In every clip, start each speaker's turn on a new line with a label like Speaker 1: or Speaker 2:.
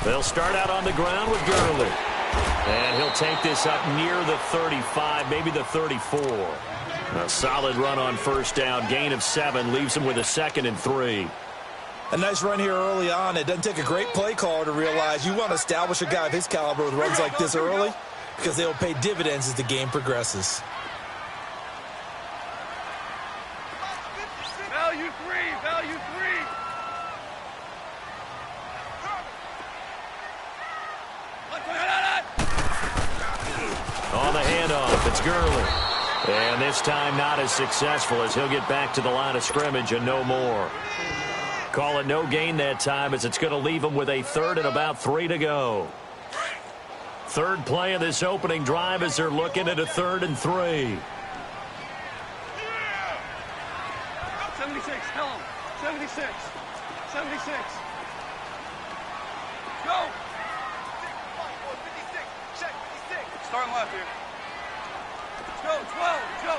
Speaker 1: They'll start out on the ground with Gurley. And he'll take this up near the 35, maybe the 34. A solid run on first down. Gain of 7 leaves him with a 2nd and 3.
Speaker 2: A nice run here early on. It doesn't take a great play caller to realize you want to establish a guy of his caliber with runs like this early because they will pay dividends as the game progresses.
Speaker 3: Value 3, value 3.
Speaker 1: On the handoff, it's Gurley. And this time not as successful as he'll get back to the line of scrimmage and no more. Call it no gain that time as it's going to leave him with a 3rd and about 3 to go. Third play of this opening drive as they're looking at a 3rd and 3.
Speaker 3: 76, tell him. 76. 76. Go. 56. Check 56. Starting left here. Let's go. 12. Let's go.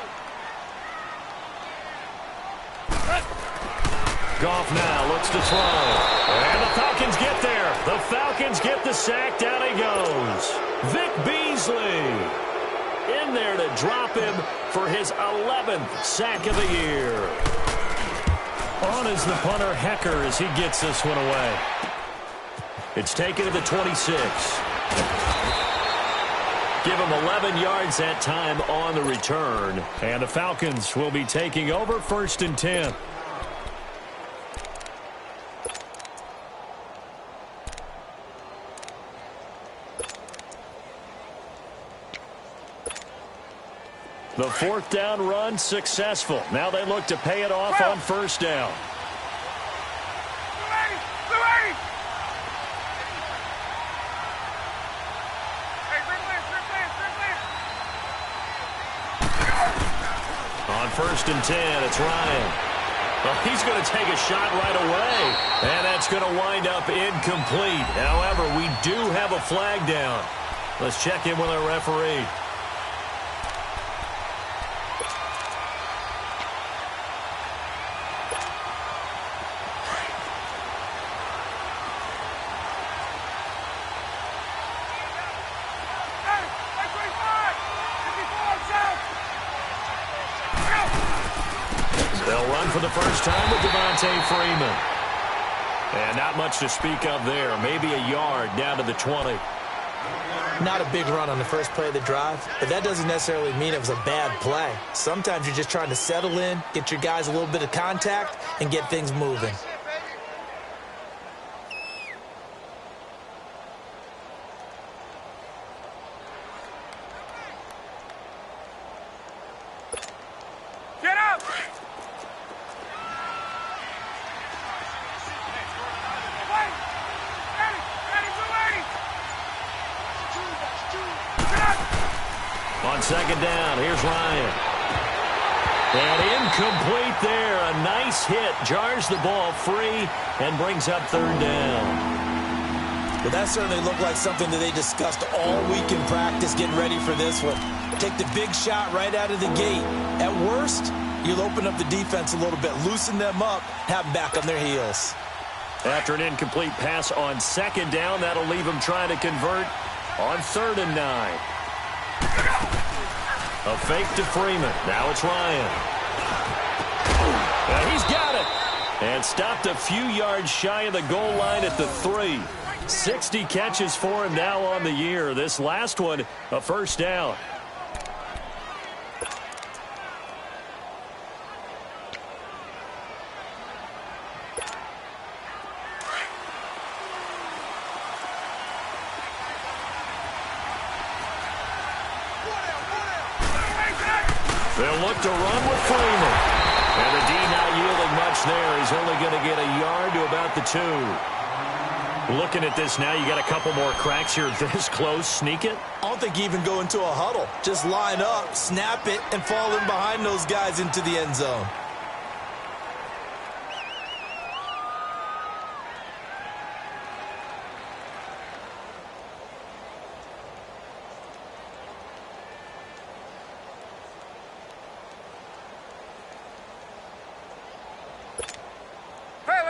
Speaker 1: Goff now looks to throw. And the Falcons get there. The Falcons get the sack. Down he goes. Vic Beasley in there to drop him for his 11th sack of the year. On is the punter Hecker as he gets this one away. It's taken to the 26. Give him 11 yards that time on the return. And the Falcons will be taking over 1st and 10. The 4th down run successful. Now they look to pay it off on first down. On 1st and 10, it's Ryan. Well, he's going to take a shot right away. And that's going to wind up incomplete. However, we do have a flag down. Let's check in with our referee. For the first time with Devontae Freeman. And not much to speak of there. Maybe a yard down to the 20.
Speaker 2: Not a big run on the first play of the drive, but that doesn't necessarily mean it was a bad play. Sometimes you're just trying to settle in, get your guys a little bit of contact, and get things moving.
Speaker 1: On 2nd down, here's Ryan. And incomplete there. A nice hit. Jars the ball free and brings up 3rd down.
Speaker 2: But that certainly looked like something that they discussed all week in practice getting ready for this one. Take the big shot right out of the gate. At worst, you'll open up the defense a little bit, loosen them up, have them back on their heels.
Speaker 1: After an incomplete pass on 2nd down, that'll leave them trying to convert on 3rd and 9. A fake to Freeman. Now it's Ryan. And he's got it. And stopped a few yards shy of the goal line at the 3. 60 catches for him now on the year. This last one, a first down. They'll look to run with Freeman. And the D not yielding much there. He's only going to get a yard to about the 2. Looking at this now, you got a couple more cracks here this close. Sneak it?
Speaker 2: I don't think you even go into a huddle. Just line up, snap it, and fall in behind those guys into the end zone.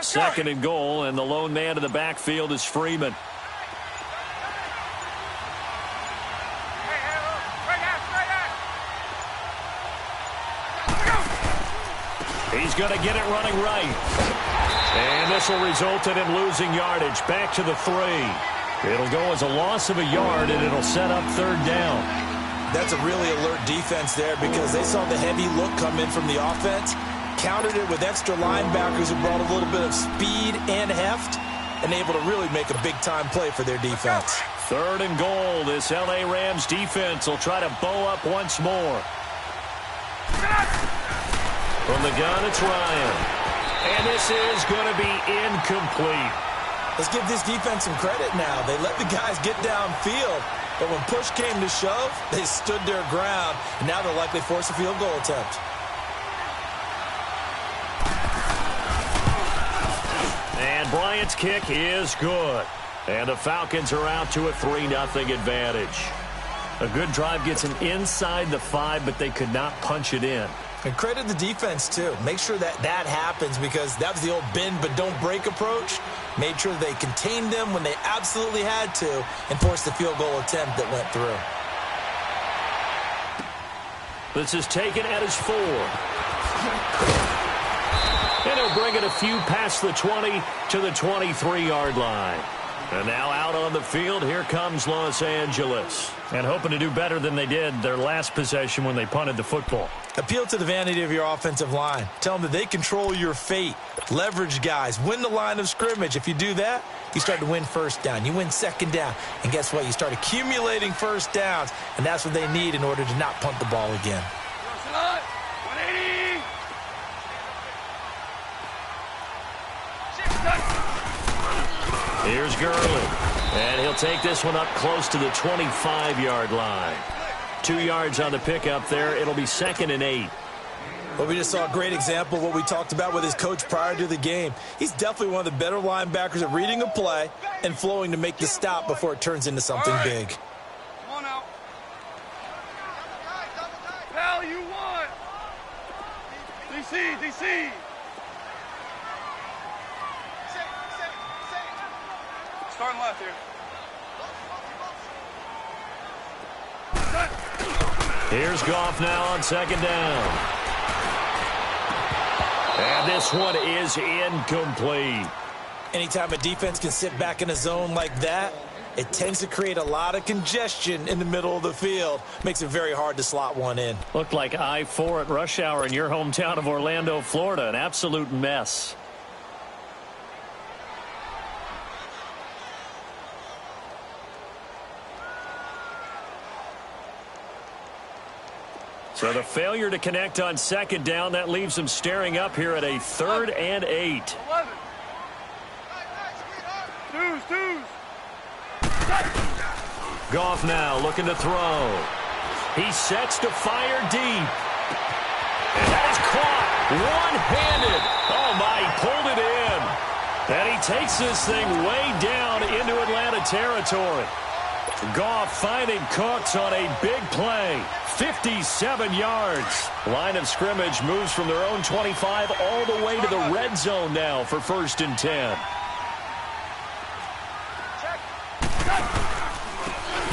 Speaker 1: Second and goal, and the lone man in the backfield is Freeman. He's going to get it running right. And this will result in him losing yardage. Back to the 3. It'll go as a loss of a yard, and it'll set up third down.
Speaker 2: That's a really alert defense there because they saw the heavy look come in from the offense, countered it with extra linebackers who brought a little bit of speed and heft, and able to really make a big-time play for their defense.
Speaker 1: Third and goal. This L.A. Rams defense will try to bow up once more. From the gun, it's Ryan. And this is going to be incomplete.
Speaker 2: Let's give this defense some credit now. They let the guys get downfield, but when push came to shove, they stood their ground, and now they'll likely force a field goal attempt.
Speaker 1: And Bryant's kick is good. And the Falcons are out to a 3-0 advantage. A good drive gets them inside the 5, but they could not punch it in.
Speaker 2: And credit the defense, too. Make sure that happens because that was the old bend but don't break approach. Made sure they contained them when they absolutely had to and forced the field goal attempt that went through.
Speaker 1: This is taken at his 4. And he'll bring it a few past the 20 to the 23-yard line. And now out on the field, here comes Los Angeles. And hoping to do better than they did their last possession when they punted the football.
Speaker 2: Appeal to the vanity of your offensive line. Tell them that they control your fate. Leverage guys. Win the line of scrimmage. If you do that, you start to win first down. You win second down. And guess what? You start accumulating first downs. And that's what they need in order to not punt the ball again.
Speaker 3: 180.
Speaker 1: Here's Gurley. And he'll take this one up close to the 25-yard line. 2 yards on the pickup there. It'll be 2nd and 8.
Speaker 2: Well, we just saw a great example of what we talked about with his coach prior to the game. He's definitely one of the better linebackers at reading a play and flowing to make the stop before it turns into something big.
Speaker 3: Come on out. Pal, you won. DC. Starting left here.
Speaker 1: Here's Goff now on 2nd down. And this one is incomplete.
Speaker 2: Anytime a defense can sit back in a zone like that, it tends to create a lot of congestion in the middle of the field. Makes it very hard to slot one in.
Speaker 1: Looked like I-4 at rush hour in your hometown of Orlando, Florida. An absolute mess. So the failure to connect on 2nd down, that leaves them staring up here at a 3rd and 8.
Speaker 3: 11. Twos.
Speaker 1: Goff now looking to throw. He sets to fire deep. And that is caught one-handed. Oh, my, he pulled it in. And he takes this thing way down into Atlanta territory. Goff finding Cooks on a big play. 57 yards. Line of scrimmage moves from their own 25 all the way to the red zone now for 1st and 10.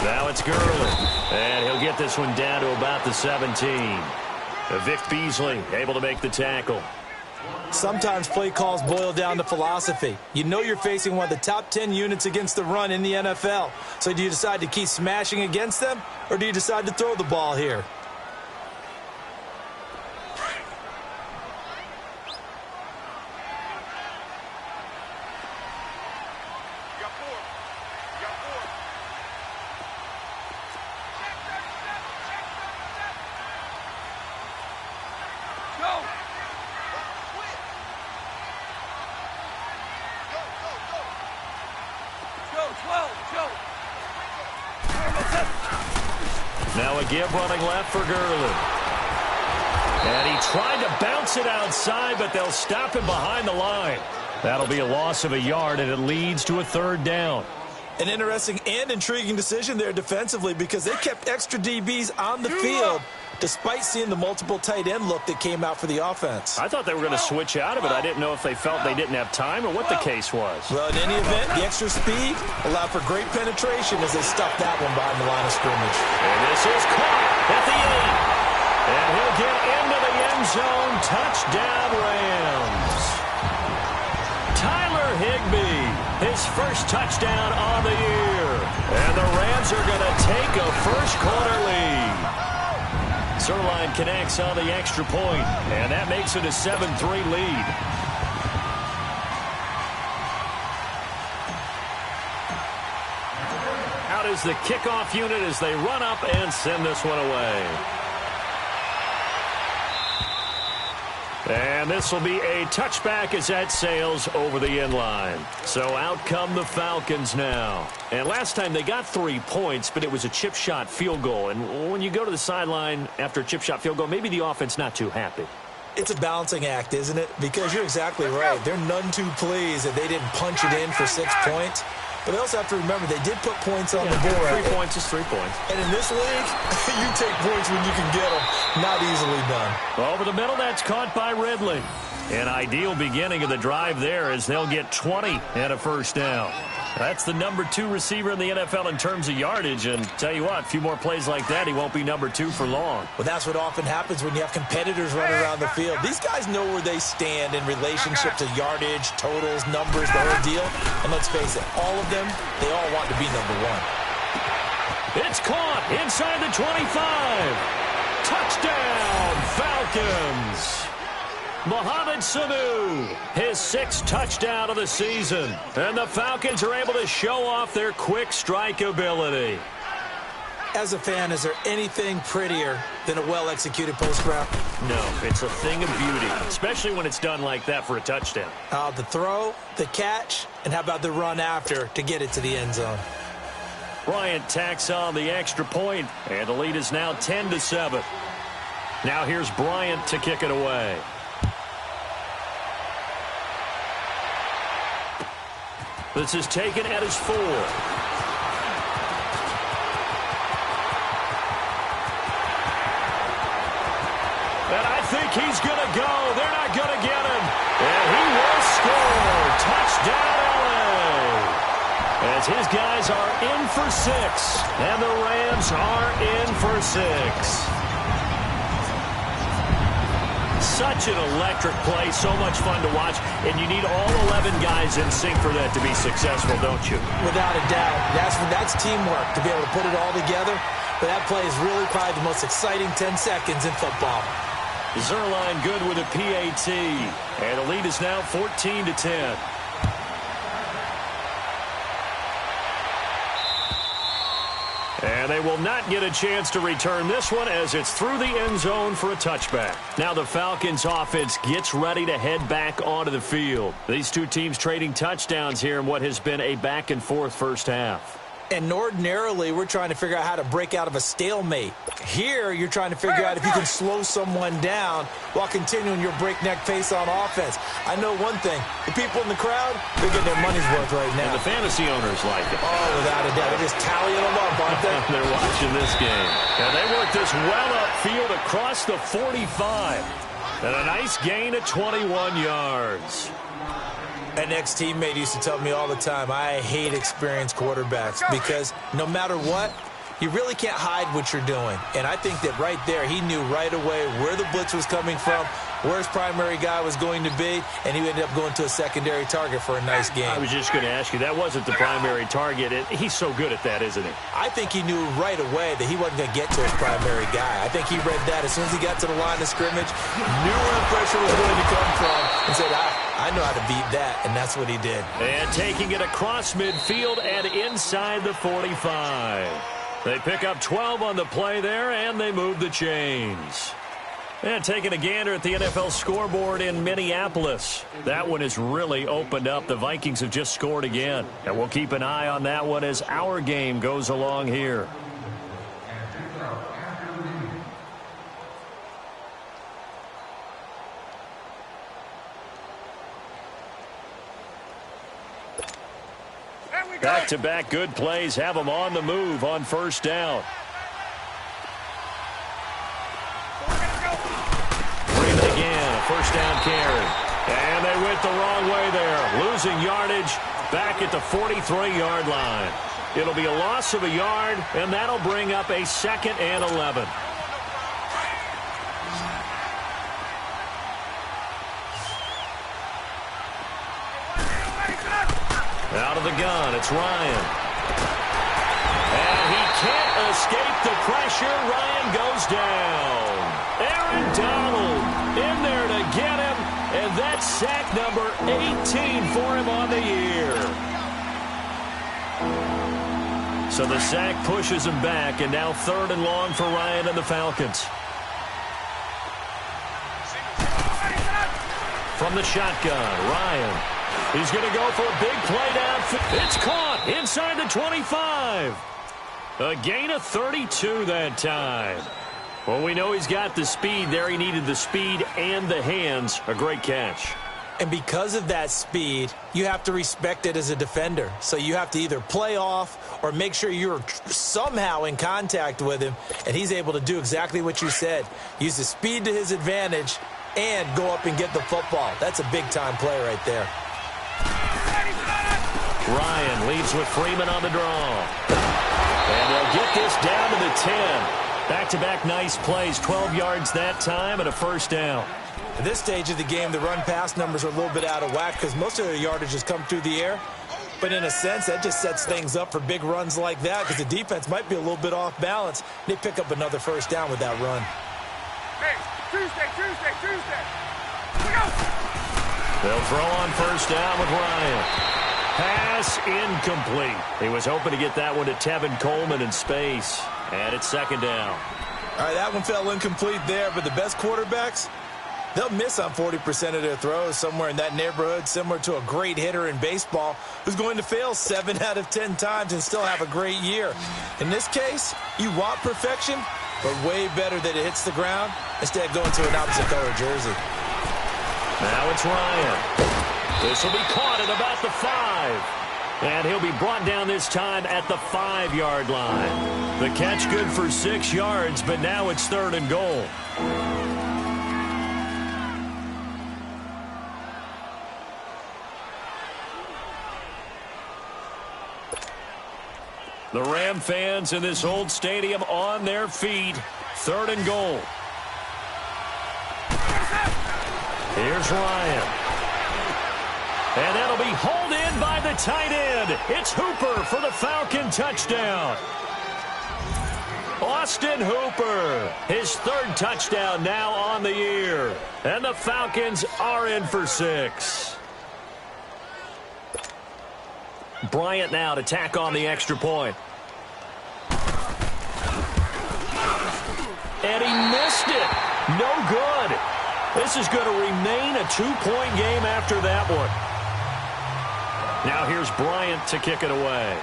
Speaker 1: Now it's Gurley. And he'll get this one down to about the 17. Vic Beasley able to make the tackle.
Speaker 2: Sometimes play calls boil down to philosophy. You know you're facing one of the top 10 units against the run in the NFL. So do you decide to keep smashing against them, or do you decide to throw the ball here?
Speaker 1: Now a give running left for Gurley. And he tried to bounce it outside, but they'll stop him behind the line. That'll be a loss of a yard, and it leads to a 3rd down.
Speaker 2: An interesting and intriguing decision there defensively because they kept extra DBs on the field despite seeing the multiple tight end look that came out for the offense.
Speaker 1: I thought they were going to switch out of it. I didn't know if they felt they didn't have time or what the case was.
Speaker 2: Well, in any event, the extra speed allowed for great penetration as they stuffed that one behind the line of scrimmage.
Speaker 1: And this is caught at the 8. And he'll get into the end zone. Touchdown, Rams. Tyler Higbee, his first touchdown on the year. And the Rams are going to take a first-quarter lead. Zerline connects on the extra point, and that makes it a 7-3 lead. Out is the kickoff unit as they run up and send this one away. And this will be a touchback as that sails over the end line. So out come the Falcons now. And last time they got 3 points, but it was a chip shot field goal. And when you go to the sideline after a chip shot field goal, maybe the offense not too happy.
Speaker 2: It's a balancing act, isn't it? Because you're exactly right. They're none too pleased that they didn't punch it in for 6 points. But they also have to remember they did put points on the board.
Speaker 1: 3 points is 3 points.
Speaker 2: And in this league, you take points when you can get them. Not easily done.
Speaker 1: Over the middle, that's caught by Ridley. An ideal beginning of the drive there as they'll get 20 and a first down. That's the number 2 receiver in the NFL in terms of yardage. And tell you what, a few more plays like that, he won't be number 2 for long.
Speaker 2: Well, that's what often happens when you have competitors running around the field. These guys know where they stand in relationship to yardage, totals, numbers, the whole deal. And let's face it, all of them, they all want to be number 1.
Speaker 1: It's caught inside the 25. Touchdown, Falcons. Mohamed Sanu, his 6th touchdown of the season. And the Falcons are able to show off their quick strike ability.
Speaker 2: As a fan, is there anything prettier than a well-executed post route?
Speaker 1: No, it's a thing of beauty, especially when it's done like that for a touchdown.
Speaker 2: The throw, the catch, and how about the run after to get it to the end zone?
Speaker 1: Bryant tacks on the extra point, and the lead is now 10-7. Now here's Bryant to kick it away. This is taken at his 4. And I think he's going to go. They're not going to get him. And he will score. Touchdown, LA. As his guys are in for 6. And the Rams are in for 6. Such an electric play, so much fun to watch, and you need all 11 guys in sync for that to be successful, don't you?
Speaker 2: Without a doubt. That's teamwork to be able to put it all together, but that play is really probably the most exciting 10 seconds in football.
Speaker 1: Zerline good with a PAT, and the lead is now 14-10. And they will not get a chance to return this one as it's through the end zone for a touchback. Now the Falcons offense gets ready to head back onto the field. These two teams trading touchdowns here in what has been a back-and-forth first half.
Speaker 2: And ordinarily, we're trying to figure out how to break out of a stalemate. Here, you're trying to figure out if you can slow someone down while continuing your breakneck pace on offense. I know one thing. The people in the crowd, they're getting their money's worth right now.
Speaker 1: And the fantasy owners like it.
Speaker 2: Oh, without a doubt. They're just tallying them up, aren't they?
Speaker 1: They're watching this game. And they work this well upfield across the 45. And a nice gain of 21 yards.
Speaker 2: An ex-teammate used to tell me all the time, I hate experienced quarterbacks because no matter what, you really can't hide what you're doing. And I think that right there, he knew right away where the blitz was coming from, where his primary guy was going to be, and he ended up going to a secondary target for a nice game.
Speaker 1: I was just going to ask you, that wasn't the primary target. He's so good at that, isn't he?
Speaker 2: I think he knew right away that he wasn't going to get to his primary guy. I think he read that as soon as he got to the line of scrimmage, knew where the pressure was going to come from, and said, I know how to beat that, and that's what he did.
Speaker 1: And taking it across midfield and inside the 45. They pick up 12 on the play there, and they move the chains. And taking a gander at the NFL scoreboard in Minneapolis. That one has really opened up. The Vikings have just scored again. And we'll keep an eye on that one as our game goes along here.
Speaker 3: There we
Speaker 1: Back-to-back good plays have them on the move on first down. Freeman again, a first down carry. And they went the wrong way there, losing yardage back at the 43-yard line. It'll be a loss of a yard, and that'll bring up a 2nd and 11. Out of the gun, it's Ryan. And he can't escape the pressure. Ryan goes down. Aaron Donald in there to get him, and that's sack number 18 for him on the year. So the sack pushes him back, and now 3rd and long for Ryan and the Falcons. From the shotgun, Ryan. He's going to go for a big play downfield. It's caught inside the 25. A gain of 32 that time. Well, we know he's got the speed there. He needed the speed and the hands. A great catch.
Speaker 2: And because of that speed, you have to respect it as a defender. So you have to either play off or make sure you're somehow in contact with him. And he's able to do exactly what you said. Use the speed to his advantage and go up and get the football. That's a big-time play right there.
Speaker 1: Ryan leads with Freeman on the draw. And they'll get this down to the 10. Back-to-back nice plays, 12 yards that time and a first down.
Speaker 2: At this stage of the game, the run-pass numbers are a little bit out of whack because most of their yardage has come through the air. But in a sense, that just sets things up for big runs like that because the defense might be a little bit off balance. They pick up another first down with that run.
Speaker 3: Hey, Tuesday. We go.
Speaker 1: They'll throw on first down with Ryan. Pass incomplete. He was hoping to get that one to Tevin Coleman in space. And it's 2nd down.
Speaker 2: All right, that one fell incomplete there, but the best quarterbacks, they'll miss on 40% of their throws, somewhere in that neighborhood, similar to a great hitter in baseball who's going to fail 7 out of 10 times and still have a great year. In this case, you want perfection, but way better that it hits the ground instead of going to an opposite color jersey.
Speaker 1: Now it's Ryan. This will be caught at about the 5. And he'll be brought down this time at the 5-yard line. The catch good for 6 yards, but now it's 3rd and goal. The Ram fans in this old stadium on their feet. 3rd and goal. Here's Ryan. And that'll be hauled in by the tight end. It's Hooper for the Falcon touchdown. Austin Hooper, his 3rd touchdown now on the year. And the Falcons are in for 6. Bryant now to tack on the extra point. And he missed it. No good. This is going to remain a 2-point game after that one. Now here's Bryant to kick it away.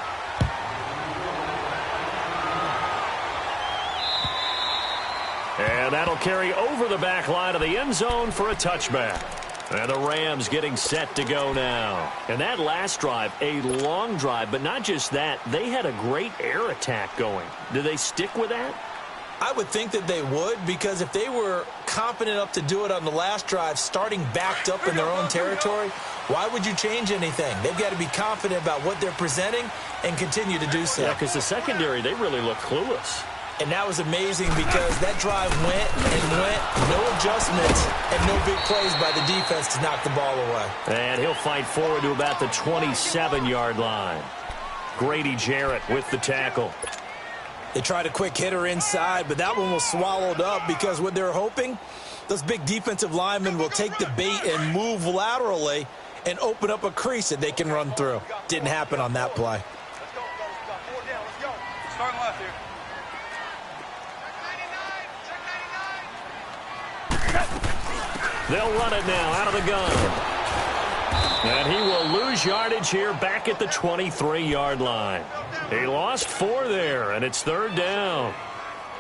Speaker 1: And that'll carry over the back line of the end zone for a touchback. And the Rams getting set to go now. And that last drive, a long drive, but not just that. They had a great air attack going. Do they stick with that?
Speaker 2: I would think that they would, because if they were confident enough to do it on the last drive, starting backed up in their own territory, why would you change anything? They've got to be confident about what they're presenting and continue to do so.
Speaker 1: Yeah, because the secondary, they really look clueless.
Speaker 2: And that was amazing because that drive went and went, no adjustments, and no big plays by the defense to knock the ball away.
Speaker 1: And he'll fight forward to about the 27-yard line. Grady Jarrett with the tackle.
Speaker 2: They tried a quick hitter inside, but that one was swallowed up because what they're hoping, those big defensive linemen will take the bait and move laterally and open up a crease that they can run through. Didn't happen on that play.
Speaker 3: Let's go. 4 down. Let's go. Starting left here.
Speaker 1: They'll run it now out of the gun. And he will lose yardage here back at the 23-yard line. He lost 4 there, and it's 3rd down.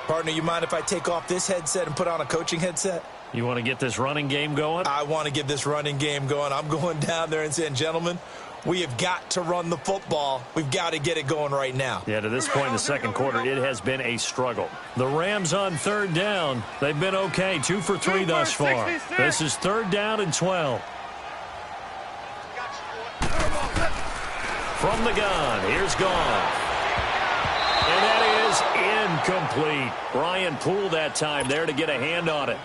Speaker 2: Partner, you mind if I take off this headset and put on a coaching headset?
Speaker 1: You want to get this running game going?
Speaker 2: I want to get this running game going. I'm going down there and saying, gentlemen, We have got to run the football. We've got to get it going right now.
Speaker 1: Yeah, to this point in the second quarter, it has been a struggle. The Rams on third down. They've been okay, 2 for 3 thus far. This is third down and 12. From the gun, here's Goff. And that is incomplete. Brian Poole that time there to get a hand on it.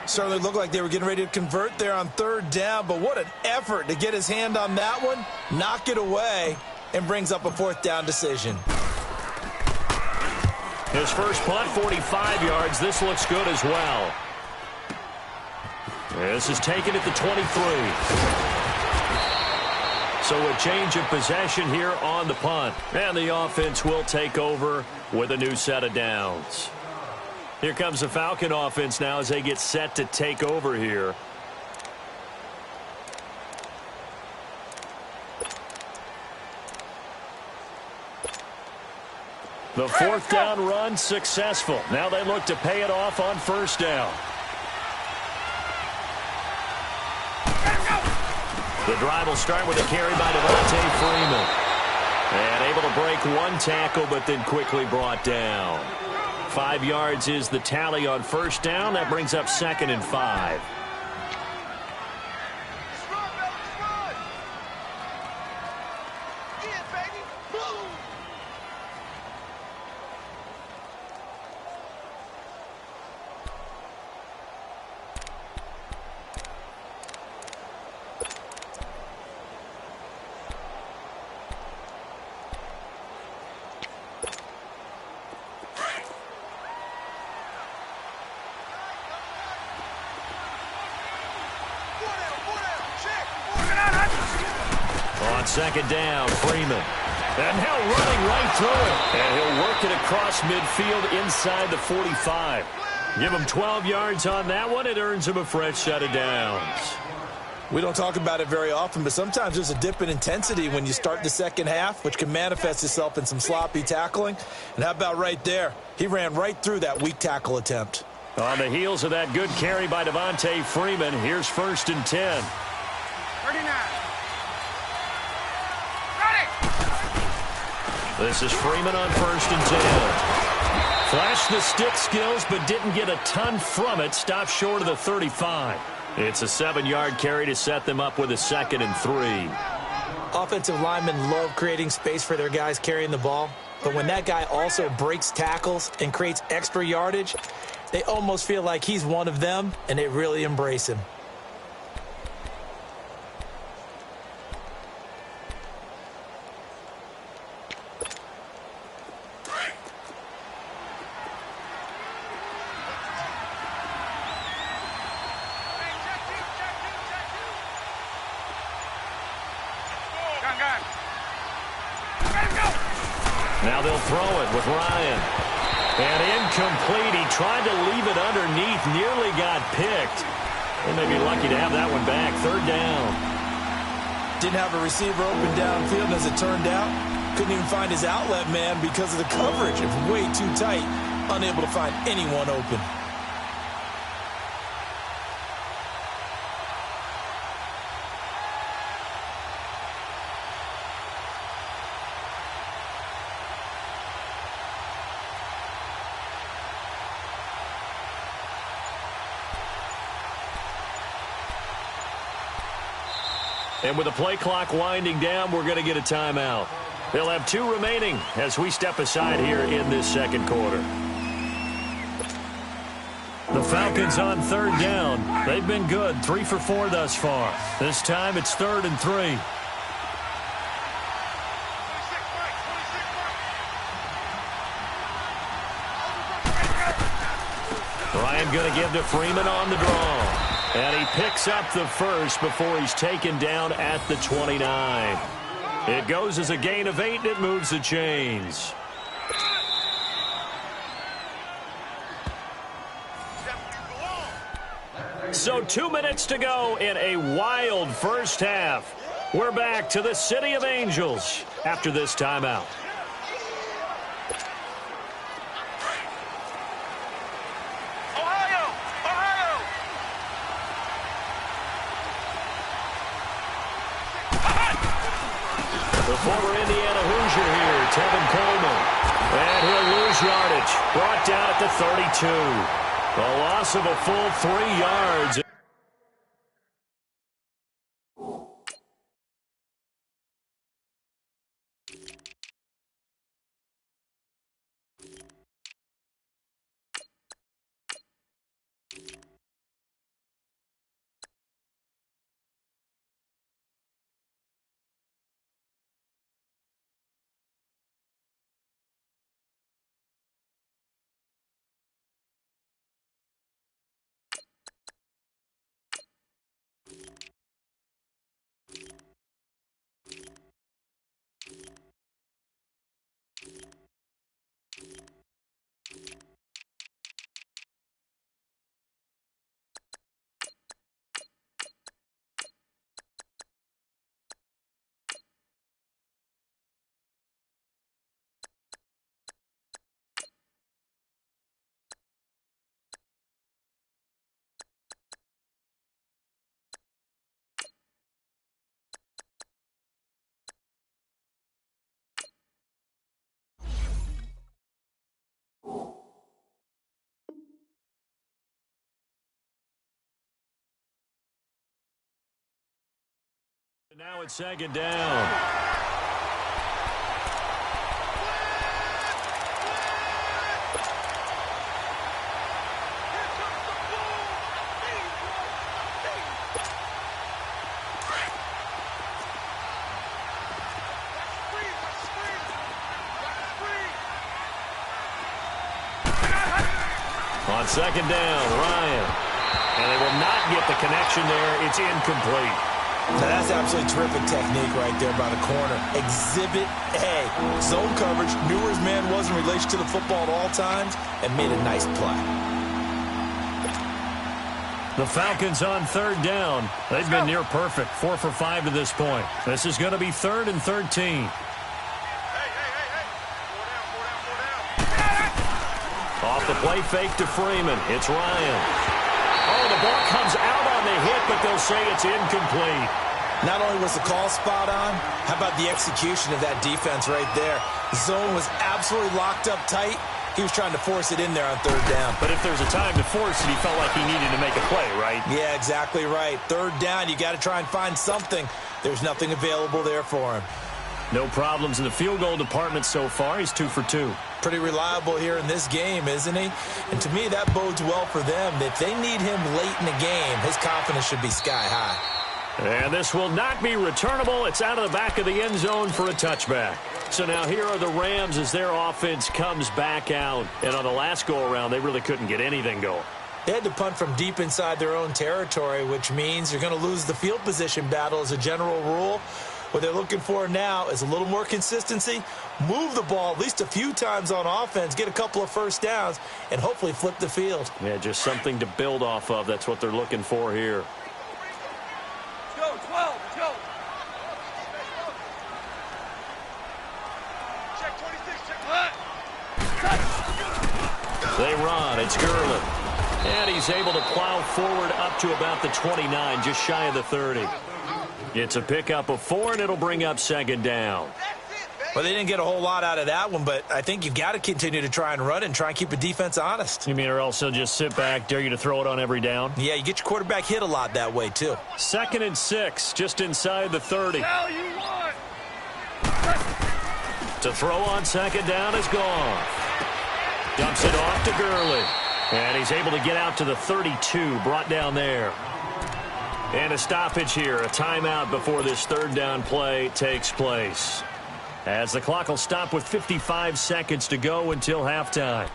Speaker 2: Certainly looked like they were getting ready to convert there on third down, but what an effort to get his hand on that one, knock it away, and brings up a fourth down decision.
Speaker 1: His first punt, 45 yards. This looks good as well. This is taken at the 23. So a change of possession here on the punt. And the offense will take over with a new set of downs. Here comes the Falcon offense now as they get set to take over here. The fourth down run successful. Now they look to pay it off on first down. The drive will start with a carry by Devontae Freeman. And able to break one tackle, but then quickly brought down. 5 yards is the tally on first down. That brings up 2nd and 5. Second down, Freeman. And now running right through it. And he'll work it across midfield inside the 45. Give him 12 yards on that one. It earns him a fresh set of downs.
Speaker 2: We don't talk about it very often, but sometimes there's a dip in intensity when you start the second half, which can manifest itself in some sloppy tackling. And how about right there? He ran right through that weak tackle attempt.
Speaker 1: On the heels of that good carry by Devontae Freeman, here's 1st and 10.
Speaker 3: 39.
Speaker 1: This is Freeman on 1st and 10. Flashed the stick skills, but didn't get a ton from it. Stopped short of the 35. It's a 7-yard carry to set them up with a 2nd and 3.
Speaker 2: Offensive linemen love creating space for their guys carrying the ball. But when that guy also breaks tackles and creates extra yardage, they almost feel like he's one of them, and they really embrace him.
Speaker 1: Now they'll throw it with Ryan. And incomplete. He tried to leave it underneath. Nearly got picked. They may be lucky to have that one back. 3rd down.
Speaker 2: Didn't have a receiver open downfield, as it turned out. Couldn't even find his outlet man because of the coverage. It was way too tight. Unable to find anyone open.
Speaker 1: And with the play clock winding down, we're going to get a timeout. They'll have 2 remaining as we step aside here in this second quarter. The Falcons on 3rd down. They've been good, 3 for 4 thus far. This time it's 3rd and 3. Ryan going to give to Freeman on the draw. And he picks up the first before he's taken down at the 29. It goes as a gain of 8, and it moves the chains. So 2 minutes to go in a wild first half. We're back to the City of Angels after this timeout. The former Indiana Hoosier here, Tevin Coleman. And he'll lose yardage. Brought down at the 32. A loss of a full 3 yards. Now it's second down. On second down, Ryan. And they will not get the connection there. It's incomplete.
Speaker 2: Now that's absolutely terrific technique right there by the corner. Exhibit A. Zone coverage, knew where his man was in relation to the football at all times, and made a nice play.
Speaker 1: The Falcons on third down. They've been near perfect, 4 for 5 to this point. This is going to be 3rd and 13. Off the play fake to Freeman. It's Ryan. Oh, the ball comes out on the hit, but they'll say it's incomplete.
Speaker 2: Not only was the call spot on, how about the execution of that defense right there? The zone was absolutely locked up tight. He was trying to force it in there on third down.
Speaker 1: But if there's a time to force it, he felt like he needed to make a play, right?
Speaker 2: Yeah, exactly right. Third down, you got to try and find something. There's nothing available there for him.
Speaker 1: No problems in the field goal department so far. He's 2 for 2.
Speaker 2: Pretty reliable here in this game, isn't he? And to me, that bodes well for them. If they need him late in the game, his confidence should be sky high.
Speaker 1: And this will not be returnable. It's out of the back of the end zone for a touchback. So now here are the Rams as their offense comes back out. And on the last go-around, they really couldn't get anything going.
Speaker 2: They had to punt from deep inside their own territory, which means you're going to lose the field position battle as a general rule. What they're looking for now is a little more consistency, move the ball at least a few times on offense, get a couple of first downs, and hopefully flip the field.
Speaker 1: Yeah, just something to build off of. That's what they're looking for here.
Speaker 3: Let's go, 12, let's go. Check 26, check left.
Speaker 1: They run. It's Gurley. And he's able to plow forward up to about the 29, just shy of the 30. It's a pickup of 4, and it'll bring up second down.
Speaker 2: Well, they didn't get a whole lot out of that one, but I think you've got to continue to try and run and try and keep the defense honest.
Speaker 1: You mean or else they'll just sit back, dare you to throw it on every down?
Speaker 2: Yeah, you get your quarterback hit a lot that way, too.
Speaker 1: 2nd and 6, just inside the 30.
Speaker 3: Hell you want.
Speaker 1: To throw on second down is gone. Dumps it off to Gurley. And he's able to get out to the 32, brought down there. And a stoppage here, a timeout before this third down play takes place. As the clock will stop with 55 seconds to go until halftime.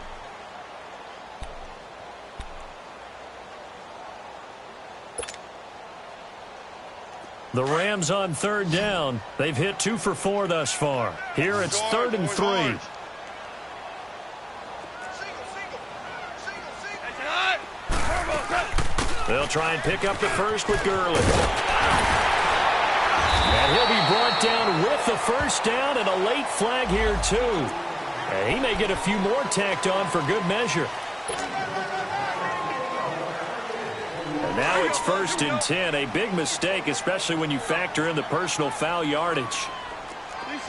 Speaker 1: The Rams on third down. They've hit 2 for 4 thus far. Here it's 3rd and 3. They'll try and pick up the first with Gurley. And he'll be brought down with the first down and a late flag here, too. And he may get a few more tacked on for good measure. And now it's 1st and 10. A big mistake, especially when you factor in the personal foul yardage.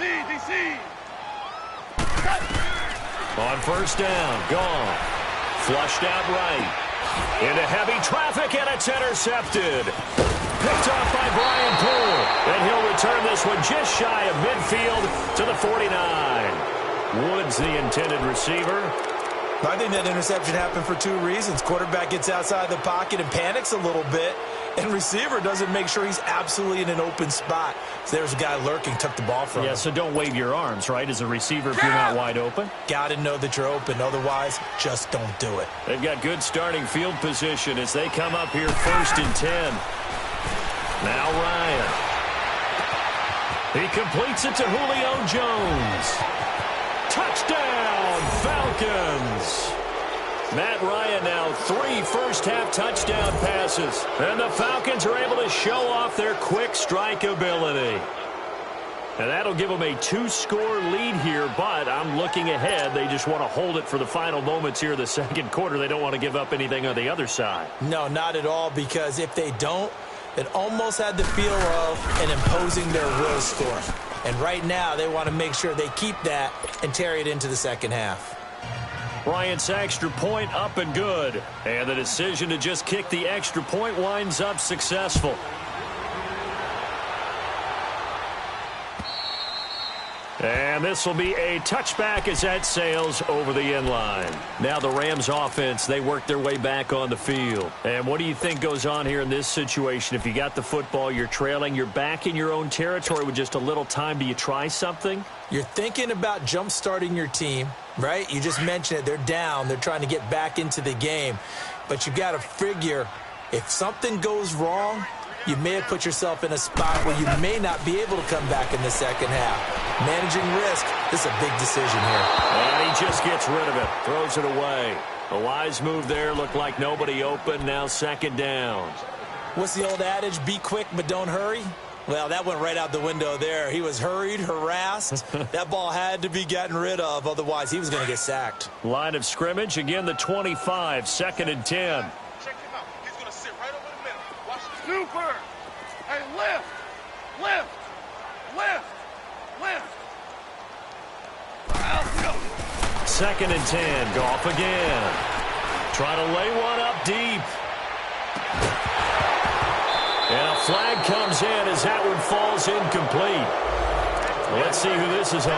Speaker 3: DC.
Speaker 1: On first down, Goff. Flushed out right. Into heavy traffic, and it's intercepted. Picked off by Brian Poole. And he'll return this one just shy of midfield to the 49. Woods, the intended receiver.
Speaker 2: I think that interception happened for two reasons. Quarterback gets outside the pocket and panics a little bit, and receiver doesn't make sure he's absolutely in an open spot. So there's a guy lurking, took the ball from him.
Speaker 1: Yeah, so don't wave your arms, right, as a receiver if you're not wide open.
Speaker 2: Got to know that you're open. Otherwise, just don't do it.
Speaker 1: They've got good starting field position as they come up here 1st and 10. Now Ryan. He completes it to Julio Jones. Touchdown, Falcons. Matt Ryan now 3 first-half touchdown passes. And the Falcons are able to show off their quick strike ability. And that'll give them a 2-score lead here, but I'm looking ahead. They just want to hold it for the final moments here of the second quarter. They don't want to give up anything on the other side.
Speaker 2: No, not at all, because if they don't, it almost had the feel of an imposing their will score. And right now, they want to make sure they keep that and carry it into the second half.
Speaker 1: Bryant's extra point up and good. And the decision to just kick the extra point winds up successful. And this will be a touchback as that sails over the end line. Now the Rams offense, they work their way back on the field. And what do you think goes on here in this situation? If you got the football, you're trailing, you're back in your own territory with just a little time. Do you try something?
Speaker 2: You're thinking about jump-starting your team, right? You just mentioned it. They're down. They're trying to get back into the game. But you got to figure if something goes wrong, you may have put yourself in a spot where you may not be able to come back in the second half. Managing risk, this is a big decision here.
Speaker 1: And he just gets rid of it, throws it away. A wise move there, looked like nobody open, now second down.
Speaker 2: What's the old adage, be quick but don't hurry? Well, that went right out the window there. He was hurried, harassed. That ball had to be gotten rid of, otherwise he was going to get sacked.
Speaker 1: Line of scrimmage, again the 25, 2nd and 10.
Speaker 3: Check him out. He's going to sit right over the middle. Watch the super. Hey, lift.
Speaker 1: Second and 10, Goff again. Try to lay one up deep. And a flag comes in as that one falls incomplete. Let's see who this is on.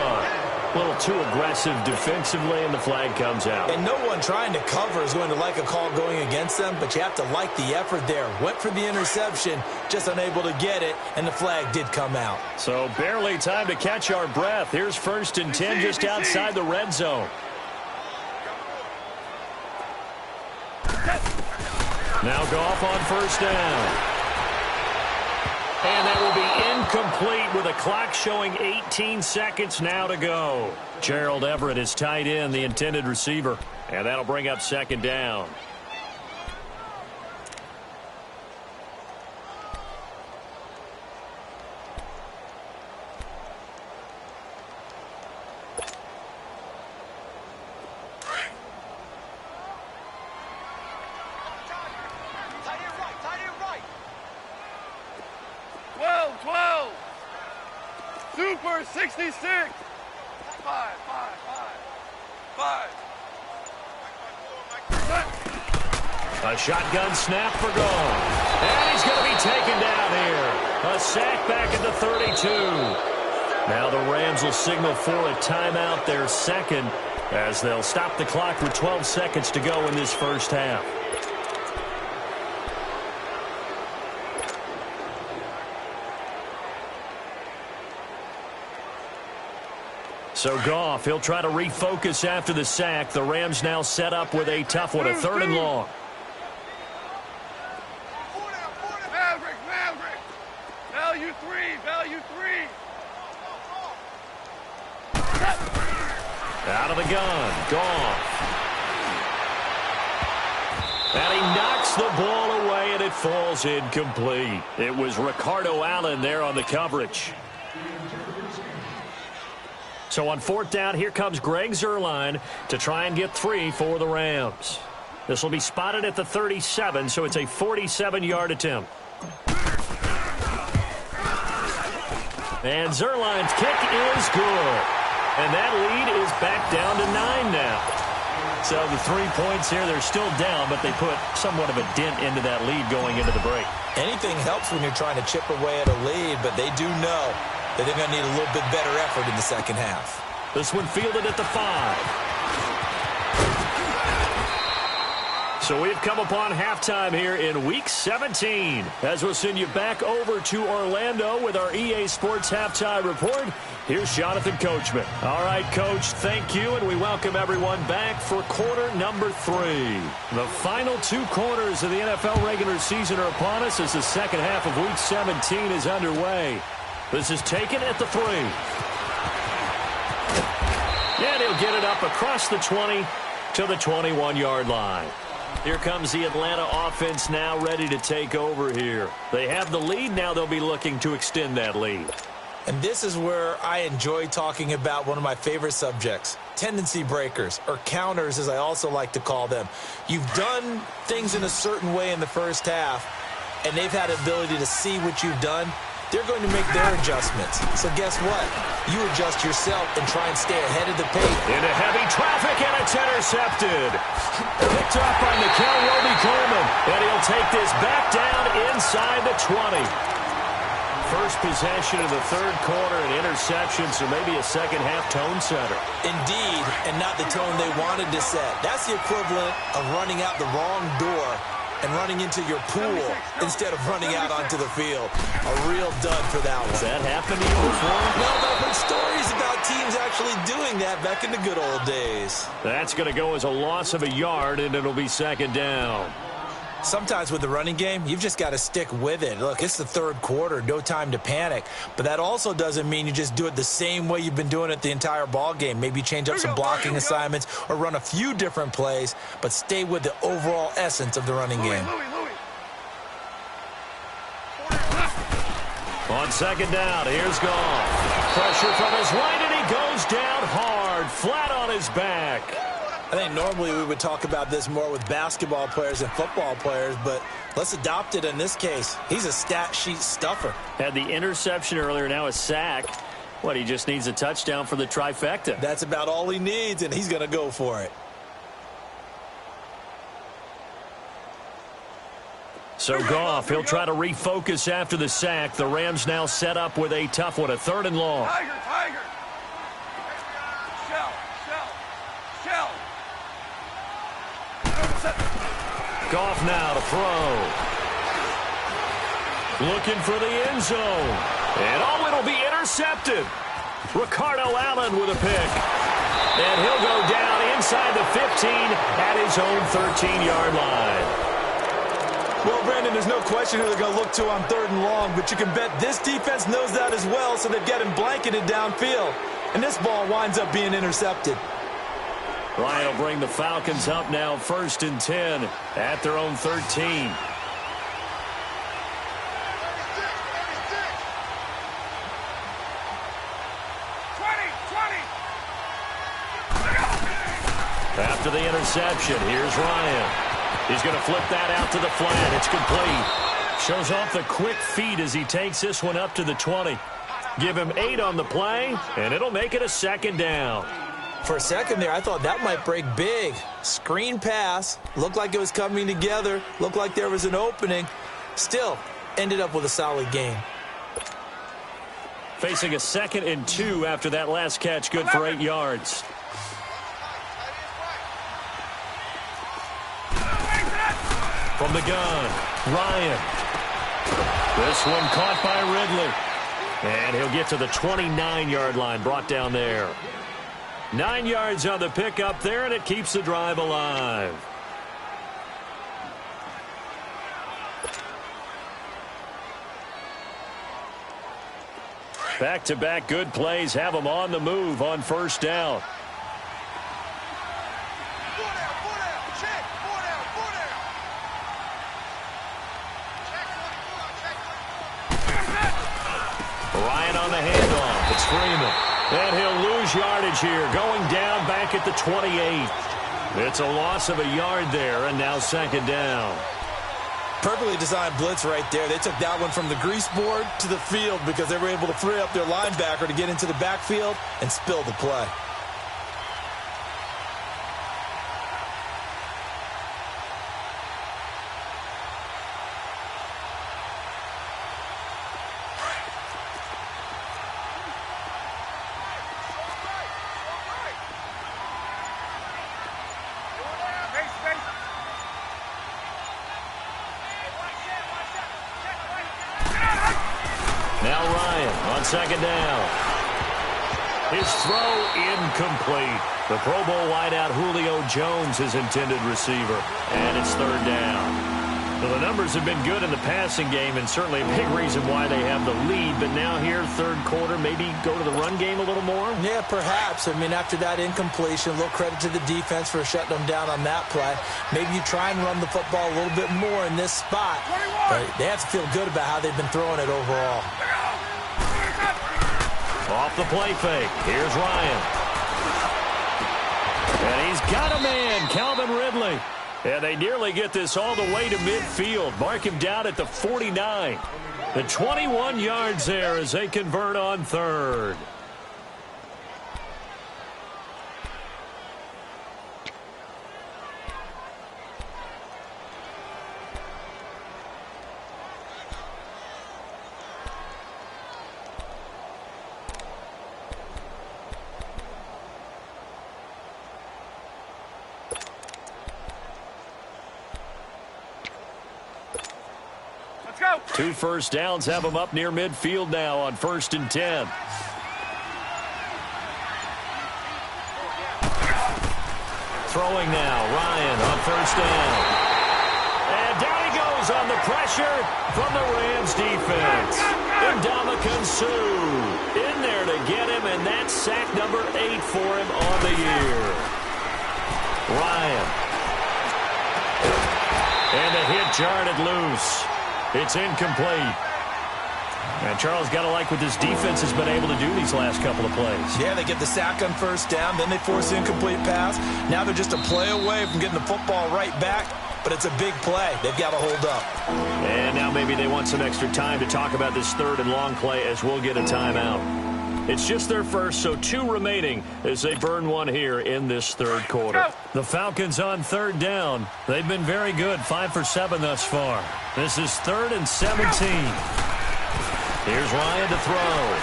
Speaker 1: A little too aggressive defensively, and the flag comes out.
Speaker 2: And no one trying to cover is going to like a call going against them, but you have to like the effort there. Went for the interception, just unable to get it, and the flag did come out.
Speaker 1: So barely time to catch our breath. Here's 1st and 10 just outside the red zone. Now Goff on first down. And that will be incomplete with a clock showing 18 seconds now to go. Gerald Everett is tight end, the intended receiver. And that'll bring up second down.
Speaker 3: Super 66. 5.
Speaker 1: A shotgun snap for goal. And he's going to be taken down here. A sack back at the 32. Now the Rams will signal for a timeout, their second, as they'll stop the clock with 12 seconds to go in this first half. So Goff, he'll try to refocus after the sack. The Rams now set up with a tough one, a 3rd and long.
Speaker 3: Maverick. Value three.
Speaker 1: Out of the gun, Goff. And he knocks the ball away, and it falls incomplete. It was Ricardo Allen there on the coverage. So on 4th down, here comes Greg Zuerlein to try and get 3 for the Rams. This will be spotted at the 37, so it's a 47-yard attempt. And Zerline's kick is good. And that lead is back down to 9 now. So the 3 points here, they're still down, but they put somewhat of a dent into that lead going into the break.
Speaker 2: Anything helps when you're trying to chip away at a lead, but they do know that they're going to need a little bit better effort in the second half.
Speaker 1: This one fielded at the 5. So we've come upon halftime here in Week 17. As we'll send you back over to Orlando with our EA Sports Halftime Report, here's Jonathan Coachman. All right, Coach, thank you, and we welcome everyone back for quarter number 3. The final 2 quarters of the NFL regular season are upon us as the second half of Week 17 is underway. This is taken at the 3. And he'll get it up across the 20 to the 21-yard line. Here comes the Atlanta offense now ready to take over here. They have the lead. Now they'll be looking to extend that lead.
Speaker 2: And this is where I enjoy talking about one of my favorite subjects, tendency breakers, or counters as I also like to call them. You've done things in a certain way in the first half, and they've had the ability to see what you've done. They're going to make their adjustments. So guess what? You adjust yourself and try and stay ahead of the pace.
Speaker 1: Into heavy traffic, and it's intercepted. Picked up by Mikel Roby-Coleman, and he'll take this back down inside the 20. First possession of the third quarter, an interception, so maybe a second-half tone setter.
Speaker 2: Indeed, and not the tone they wanted to set. That's the equivalent of running out the wrong door and running into your pool instead of running out onto the field. A real dud for that one.
Speaker 1: Has that happened to you before?
Speaker 2: No, but I've heard stories about teams actually doing that back in the good old days.
Speaker 1: That's going to go as a loss of a yard, and it'll be second down.
Speaker 2: Sometimes with the running game, you've just got to stick with it. Look, it's the third quarter, no time to panic. But that also doesn't mean you just do it the same way you've been doing it the entire ball game. Maybe change up some blocking assignments or run a few different plays, but stay with the overall essence of the running game.
Speaker 1: On second down, here's Goff. Pressure from his right, and he goes down hard, flat on his back.
Speaker 2: I think normally we would talk about this more with basketball players and football players, but let's adopt it in this case. He's a stat sheet stuffer.
Speaker 1: Had the interception earlier, now a sack. What, he just needs a touchdown for the trifecta.
Speaker 2: That's about all he needs, and he's going to go for it.
Speaker 1: So Goff, he'll try to refocus after the sack. The Rams now set up with a tough one, a 3rd and long.
Speaker 3: Tiger. Shell.
Speaker 1: Goff now to throw. Looking for the end zone. And it'll be intercepted. Ricardo Allen with a pick. And he'll go down inside the 15 at his own 13-yard line.
Speaker 2: Well, Brandon, there's no question who they're going to look to on 3rd and long, but you can bet this defense knows that as well, so they've got him blanketed downfield. And this ball winds up being intercepted.
Speaker 1: Ryan will bring the Falcons up now 1st and 10 at their own 13. After the interception, here's Ryan. He's going to flip that out to the flat. It's complete. Shows off the quick feet as he takes this one up to the 20. Give him 8 on the play, and it'll make it a second down.
Speaker 2: For a second there, I thought that might break big. Screen pass. Looked like it was coming together. Looked like there was an opening. Still, ended up with a solid game.
Speaker 1: Facing a 2nd and 2 after that last catch. Good for 8 yards. From the gun, Ryan. This one caught by Ridley. And he'll get to the 29-yard line, brought down there. 9 yards on the pickup there, and it keeps the drive alive. Back-to-back good plays have them on the move on 1st down. Ryan on the handoff. It's Freeman. And he'll lose yardage here, going down back at the 28. It's a loss of a yard there, and now 2nd down.
Speaker 2: Perfectly designed blitz right there. They took that one from the grease board to the field because they were able to free up their linebacker to get into the backfield and spill the play.
Speaker 1: Now Ryan on second down. His throw incomplete. The Pro Bowl wideout Julio Jones is intended receiver, and it's third down. So the numbers have been good in the passing game, and certainly a big reason why they have the lead. But now here, third quarter, maybe go to the run game a little more?
Speaker 2: Yeah, perhaps. I mean, after that incompletion, a little credit to the defense for shutting them down on that play. Maybe you try and run the football a little bit more in this spot. But they have to feel good about how they've been throwing it overall.
Speaker 1: Off the play fake. Here's Ryan. And he's got a man, Calvin Ridley. And they nearly get this all the way to midfield. Mark him down at the 49. The 21 yards there as they convert on third. Two first downs have them up near midfield now on 1st and 10. Throwing now, Ryan on first down. And down he goes on the pressure from the Rams defense. Ndamukong Suh in there to get him, and that's sack number 8 for him on the year. Ryan. And the hit jarred it loose. It's incomplete. And Charles, got to like what this defense has been able to do these last couple of plays.
Speaker 2: Yeah, they get the sack on first down, then they force the incomplete pass. Now they're just a play away from getting the football right back, but it's a big play. They've got to hold up.
Speaker 1: And now maybe they want some extra time to talk about this third and long play as we'll get a timeout. It's just their first, so 2 remaining as they burn one here in this third quarter. The Falcons on third down. They've been very good, 5 for 7 thus far. This is 3rd and 17. Here's Ryan to throw.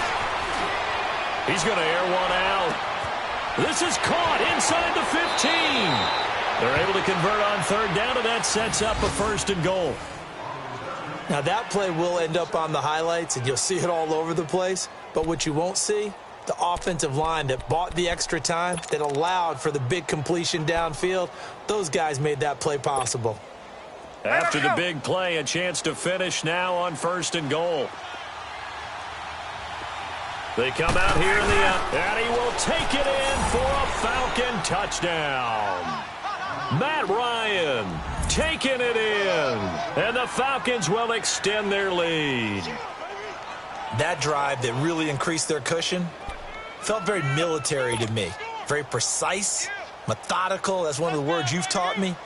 Speaker 1: He's going to air one out. This is caught inside the 15. They're able to convert on third down, and that sets up a 1st and goal.
Speaker 2: Now that play will end up on the highlights, and you'll see it all over the place. But what you won't see, the offensive line that bought the extra time, that allowed for the big completion downfield, those guys made that play possible.
Speaker 1: After the big play, a chance to finish now on 1st and goal. They come out here in the out, and he will take it in for a Falcon touchdown. Matt Ryan taking it in, and the Falcons will extend their lead.
Speaker 2: That drive that really increased their cushion felt very military to me. Very precise, methodical. That's one of the words you've taught me.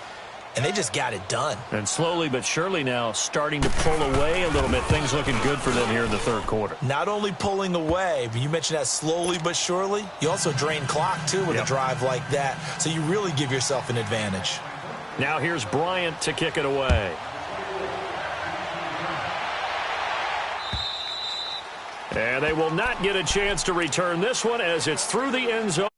Speaker 2: And they just got it done.
Speaker 1: And slowly but surely now starting to pull away a little bit. Things looking good for them here in the third quarter.
Speaker 2: Not only pulling away, but you mentioned that slowly but surely. You also drain clock, too, with a drive like that. So you really give yourself an advantage.
Speaker 1: Now here's Bryant to kick it away. And they will not get a chance to return this one as it's through the end zone.